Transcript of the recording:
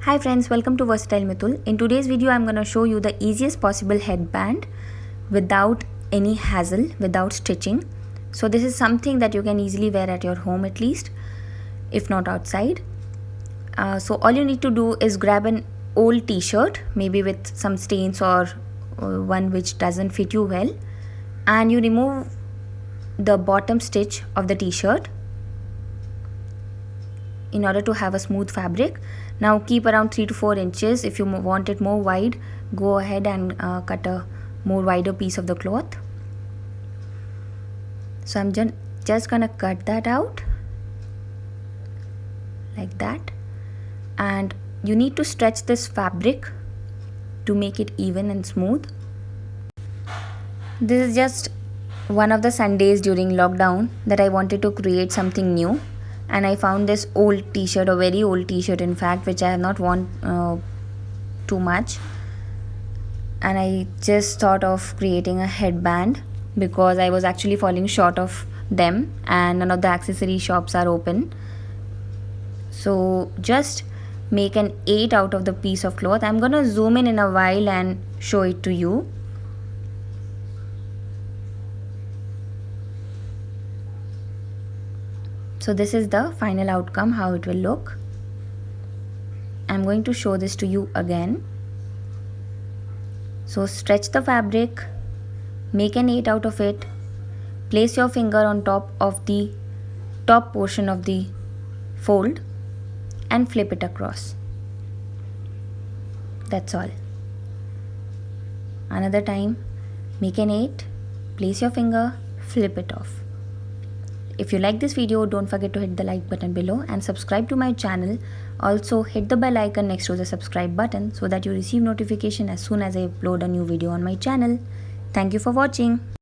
Hi friends, welcome to Versatile Mithul. In today's video, I'm going to show you the easiest possible headband without any hassle, without stitching. So this is something that you can easily wear at your home at least, if not outside. So all you need to do is grab an old t-shirt, maybe with some stains or one which doesn't fit you well, and you remove the bottom stitch of the t-shirt in order to have a smooth fabric. Now keep around 3 to 4 inches. If you want it more wide, go ahead and cut a more wider piece of the cloth. So I'm just gonna cut that out like that, and you need to stretch this fabric to make it even and smooth. This is just one of the Sundays during lockdown that I wanted to create something new, and I found this old t-shirt, a very old t-shirt in fact, which I have not worn too much, and I just thought of creating a headband because I was actually falling short of them and none of the accessory shops are open. So just make an 8 out of the piece of cloth. I'm gonna zoom in a while and show it to you. So this is the final outcome, how it will look. I'm going to show this to you again. So stretch the fabric, make an 8 out of it, place your finger on top of the top portion of the fold and flip it across. That's all. Another time, make an 8, place your finger, flip it off. If you like this video, don't forget to hit the like button below and subscribe to my channel. Also hit the bell icon next to the subscribe button so that you receive notification as soon as I upload a new video on my channel. Thank you for watching.